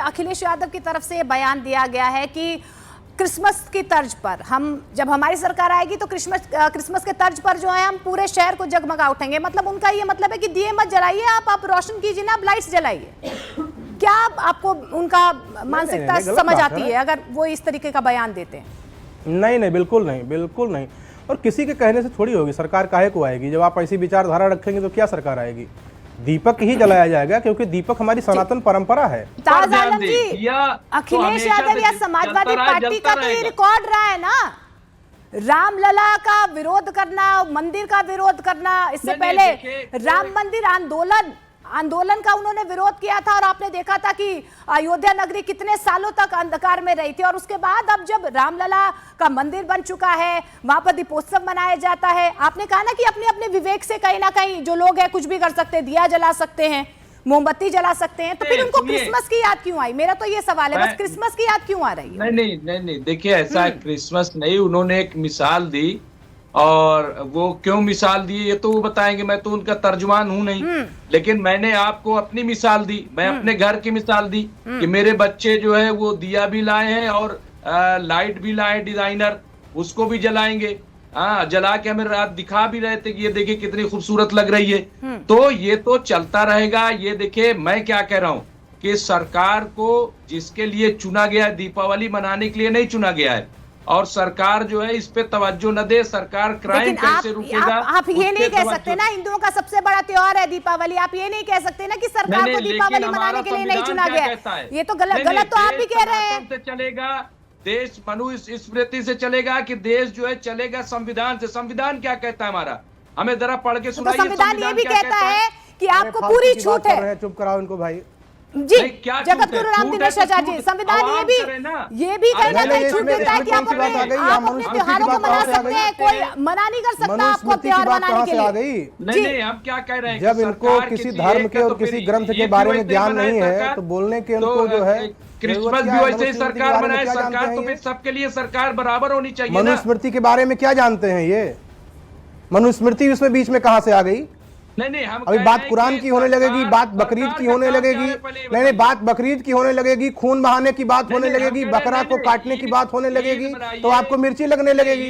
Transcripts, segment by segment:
अखिलेश यादव की तरफ से बयान दिया गया है कि क्रिसमस की तर्ज पर जब हमारी सरकार आएगी तो क्रिसमस के तर्ज पर जो है हम पूरे शहर को जगमगा उठेंगे। मतलब उनका ये मतलब है कि दिए मत जलाइए, आप रोशन कीजिए ना, आप लाइट्स जलाइए। क्या आपको उनका मानसिकता समझ आती है अगर वो इस तरीके का बयान देते हैं? नहीं, बिल्कुल नहीं, बिल्कुल नहीं। और किसी के कहने से थोड़ी होगी सरकार, काहे को आएगी? जब आप ऐसी विचारधारा रखेंगे तो क्या सरकार आएगी? दीपक ही जलाया जाएगा, क्योंकि दीपक हमारी सनातन परंपरा है। ताज आलम जी, अखिलेश यादव या समाजवादी पार्टी का तो ये रिकॉर्ड रहा है ना, रामलला का विरोध करना, मंदिर का विरोध करना। इससे पहले राम मंदिर आंदोलन का उन्होंने विरोध किया था और आपने देखा था कि अयोध्या नगरी कितने सालों तक अंधकार में रही थी। और उसके बाद अब जब रामलला का मंदिर बन चुका है, वहां पर दीपोत्सव मनाया जाता है, आपने कहा ना कि अपने अपने विवेक से कहीं ना कहीं जो लोग हैं कुछ भी कर सकते हैं, दिया जला सकते हैं, मोमबत्ती जला सकते हैं, तो फिर उनको क्रिसमस की याद क्यों आई? मेरा तो ये सवाल है, बस क्रिसमस की याद क्यों आ रही है? नहीं, देखिए ऐसा क्रिसमस नहीं, उन्होंने एक मिसाल दी और वो क्यों मिसाल दी ये तो वो बताएंगे, मैं तो उनका तर्जुमान हूं नहीं। लेकिन मैंने आपको अपनी मिसाल दी, मैं अपने घर की मिसाल दी कि मेरे बच्चे जो है वो दिया भी लाए हैं और लाइट भी लाए डिजाइनर, उसको भी जलाएंगे। हाँ, जला के हमें रात दिखा भी रहे थे कि ये देखिए कितनी खूबसूरत लग रही है। तो ये तो चलता रहेगा। ये देखिए मैं क्या कह रहा हूँ कि सरकार को जिसके लिए चुना गया है, दीपावली मनाने के लिए नहीं चुना गया है, और सरकार जो है इस पे तवज्जो न दे, सरकार क्राइम कैसे रुकेगा? आप ये नहीं कह सकते ना, हिंदुओं का सबसे बड़ा त्योहार है दीपावली, आप ये नहीं कह सकते ना कि सरकार को दीपावली मनाने के लिए नहीं चुना गया है। ये तो गलत तो आप ही कह रहे हैं। चलेगा देश, मनुष्य स्मृति से चलेगा कि देश जो है चलेगा संविधान से। संविधान क्या कहता है हमारा? हमें जरा पढ़ के सुनाइए। संविधान ये भी कहता है कि आपको पूरी छूट है। चुप कराओ इनको भाई जी। जगत गुरु रामदिनेश आचार्य जी, संविधान ये भी कहीं ना कहीं छूट देता है कि आप अपने त्योहारों को मना सकते हैं, कोई मना नहीं कर सकता आपको त्योहार मनाने के लिए। नहीं, हम क्या कह रहे हैं? जब इनको किसी धर्म के और किसी ग्रंथ के बारे में ज्ञान नहीं है तो बोलने के उनको जो है क्रिसमस भी वैसे ही सरकार बनाए। सरकार तो फिर सबके लिए सरकार बराबर होनी चाहिए। मनुस्मृति के बारे में क्या जानते हैं ये? मनुस्मृति उसमें बीच में कहां से आ गई? नहीं, हम अभी बात कुरान की होने लगेगी, बात बकरीद की होने लगेगी। नहीं, बात बकरीद की होने लगेगी, खून बहाने की बात होने लगेगी, बकरा को काटने की बात होने लगेगी तो आपको मिर्ची लगने लगेगी।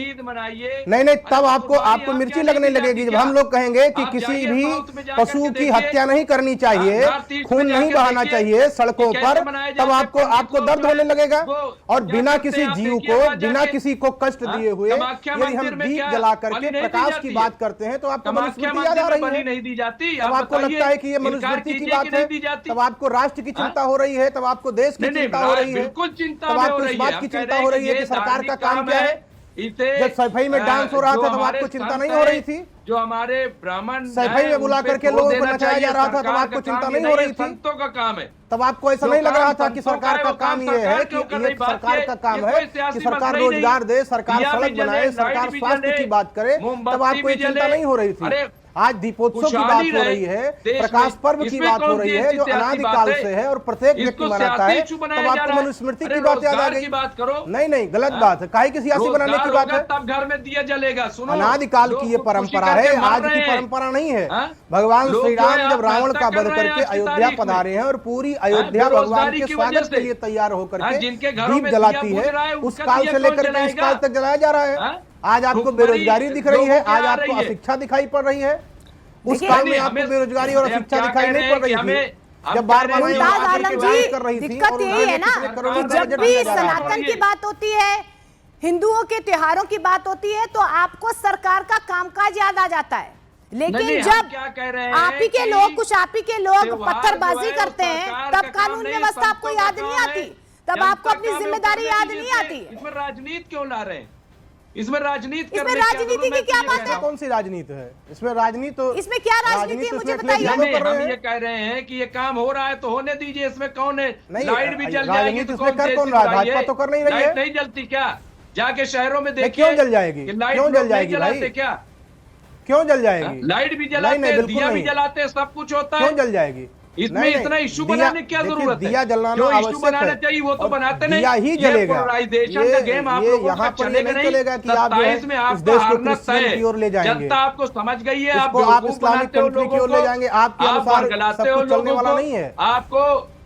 नहीं, तब आपको मिर्ची लगने लगेगी जब हम लोग कहेंगे कि किसी भी पशु की हत्या नहीं करनी चाहिए, खून नहीं बहाना चाहिए सड़कों पर, तब आपको दर्द होने लगेगा। और बिना किसी जीव को, बिना किसी को कष्ट दिए हुए यदि हम दीप जला करके प्रकाश की बात करते हैं तो आपको मनुस्मृति याद आ रही है। नहीं दी जाती। अब आपको लगता है कि ये मनुस्मृति की बात है, तब आपको राष्ट्र की चिंता हो रही है, तब आपको देश की चिंता हो रही है, बिल्कुल चिंता तब आपको इस बात की चिंता हो रही है कि सरकार का काम क्या है। जब सफाई में डांस हो रहा था तब आपको चिंता नहीं हो रही थी? जो हमारे ब्राह्मण सफाई में बुला करके लोगों को नचाया जा रहा था तब आपको चिंता नहीं हो रही थी? संतों का काम है। तब आपको ऐसा नहीं लग रहा था कि सरकार का काम ये है कि सरकार का काम है कि सरकार रोजगार दे, सरकार सड़क बनाए, सरकार स्वास्थ्य की बात करे, तब आपको ये चिंता नहीं हो रही थी? आज दीपोत्सव की बात हो रही है, प्रकाश पर्व की बात हो रही है जो अनादिकाल से है और प्रत्येक व्यक्ति मनाता है, तब आपको मनुस्मृति की बात याद आ गई? नहीं, गलत बात है। काहे की सियासी बनाने की बात है? तब घर में दिया जलेगा। सुनो, अनादिकाल की ये परंपरा है, आज की परंपरा नहीं है। भगवान श्री राम जब रावण का वध करके अयोध्या पधारे हैं और पूरी अयोध्या भगवान के स्वागत के लिए तैयार होकर के दीप जलाती है, उस काल से लेकर के इस काल तक जलाया जा रहा है। आज आपको बेरोजगारी दिख रही है, आज आपको अशिक्षा दिखाई पड़ रही है, उस काल में आपको बेरोजगारी और अशिक्षा दिखाई नहीं पड़ रही थी जब बार बार कर रही थी। दिक्कत यही है ना कि जब भी सनातन की बात होती है, हिंदुओं के त्योहारों की बात होती है, तो आपको सरकार का कामकाज याद आ जाता है। लेकिन जब आप ही के लोग पत्थरबाजी करते हैं तब कानून व्यवस्था आपको याद नहीं आती, तब आपको अपनी जिम्मेदारी याद नहीं आती। इसमें राजनीति क्यों ला रहे हैं? इसमें राजनीति की क्या बात है? कौन सी राजनीति है इसमें? राजनीति तो इसमें क्या राजनीति है मुझे बताइए। हम ये कह रहे हैं कि ये काम हो रहा है तो होने दीजिए, इसमें कौन है? लाइट भी जल जाएगी तो कर कौन रहा है? भाजपा तो कर नहीं रही है। नहीं जलती क्या? जाके शहरों में देखिए। क्यों जल जाएगी? क्यों जल जाएगी भाई? क्या क्यों जल जाएगी? लाइट भी जलाते, दिया भी जलाते, सब कुछ होता है। क्यों जल जाएगी? इसमें इतना इशू बनाने की क्या जरूरत है? दिया जलाना आवश्यक है, चाहिए वो तो बनाते नहीं। दिया ही जलेगा। ये गेम आप लोगों का चलेगा नहीं। चलेगा कि आप इसमें इस देश को क्रिश्चियन की ओर ले जाएंगे। जनता आपको समझ गई है, आप इस्लामिक कंट्री की ओर ले जाएंगे। आपके अनुसार सब कुछ चलने वाला नहीं है। आपको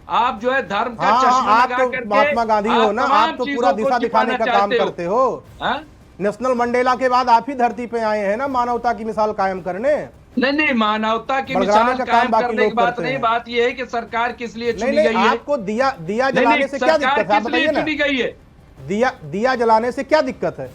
आप जो है धर्म का हाँ, चश्मा आप लगा तो करके महात्मा गांधी हो ना, तमाम आप तो चीजों पूरा को दिशा दिखाने छिपाना का काम चाहते करते हो। हाँ? नेशनल मंडेला के बाद आप ही धरती पे आए हैं ना मानवता की मिसाल कायम करने। नहीं, मानवता की बड़गाने मिसाल का कायम काम बाकी करने की लोग बात करते नहीं, हैं। बात यह है कि सरकार किस लिए नहीं चुनी नहीं, गई है। आपको दिया नहीं, जलाने से क्या सरकार दिक्कत है, आप किस लिए बताइए ना। चुनी गई है? दिया जलाने से क्या दिक्कत है?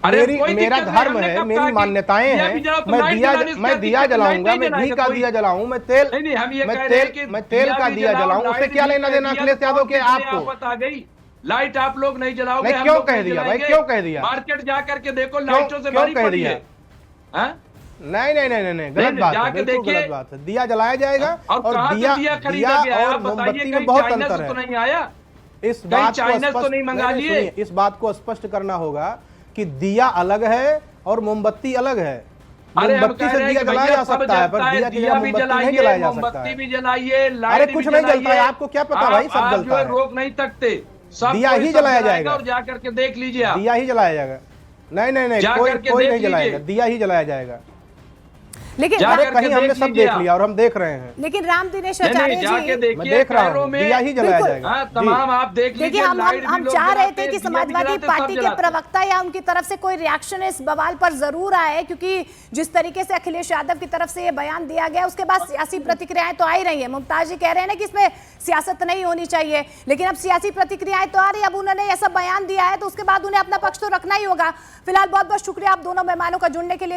अरे कोई मेरा दिक्कत नहीं, धर्म हमने है, कब मेरी कहा कि मान्यताएं दिया हैं। भी जलाओ तो मैं लाइट जलाने से क्या दिया दिक्कत है? जलाऊंगा, लाइट मैं नहीं घी का जलाएगा दिया कोई। जलाऊं, मैं तेल नहीं, हम ये मैं कह रहे हैं तेल कि मैं तेल का भी दिया जलाऊं, उससे लाइट क्या भी लेना देना दिया अखिलेश तो यादव के कितनी आपको? आफत आ गई। लाइट आप लोग नहीं जलाओगे, नहीं, हम क्यों लोग कह नहीं दिया भाई, जलाएंगे। क्यों कह दिया? मार्केट जा करके देखो, लाइटों से क्यों भरी कह पड़ी दिया? है। हाँ? नहीं नहीं नहीं नहीं, गलत नहीं, बात है, जाके बिल्कुल देखिए। गलत बात है। दिया जलाया जाएगा और कहाँ से दिया खरीदा गया है? और आप बताइए, मोमबत्ती में कहीं बहुत चाइना अंतर से तो है। नहीं आया? इस कहीं बात को चाइना से तो स्पष्ट नहीं मंगा नहीं, लिए? सुनिए, इस बात को स्पष्ट करना होगा कि दिया अलग है और मोमबत्ती अलग है। अरे हम मोमबत्ती कह से रहे हैं दिया कि जलाया भैया जा सब सकता है, पर जलता है, दिया की दिया जगह भी मोमबत्ती नहीं जलाइए, जलाया जा सकता मोमबत्ती है। भी जलाइए, लाइट अरे भी कुछ नहीं जलता है, जलाइए। आपको क्या पता भाई, सब आप जलता जो है। रोक नहीं सकते, सब दिया कोई ही सब जलाया जलाएगा जाएगा। और जा करके देख लीजिए आप। दिया ही जलाया जाएगा। नहीं नहीं नहीं, जा कोई करके कोई देख नहीं जलाएगा, लीजिए। दिया ही जलाया जाएगा। लेकिन जा अरे करके कहीं हमने देख सब लीजिए देख आप। लिया और हम देख रहे हैं। लेकिन राम दिनेश नहीं, आचार्य जाके जी, देखिए, मैं देख रहा कैमरों हूँ, में। दिया ही जलाया बिल्कुल। जाएगा। हाँ, जी। तमाम आप देख देखिए लीजिए, हम लाइट भी हम लोग चाह रहे जलाते थे हैं, कि दिया भी समाजवादी जलाते हैं, सब पार्टी के जलाते हैं। प्रवक्ता या उनकी तरफ से कोई रिएक्शन इस बवाल पर जरूर आए, क्योंकि जिस तरीके से अखिलेश यादव की तरफ से ये बयान दिया गया उसके बाद सियासी प्रतिक्रियाएं तो आ ही रही है। मुमताज जी कह रहे हैं ना कि इसमें सियासत नहीं होनी चाहिए, लेकिन अब सियासी प्रतिक्रियाएं तो आ रही है। अब उन्होंने ऐसा बयान दिया है तो उसके बाद उन्हें अपना पक्ष तो रखना ही होगा। फिलहाल बहुत बहुत शुक्रिया आप दोनों मेहमानों का जुड़ने के लिए।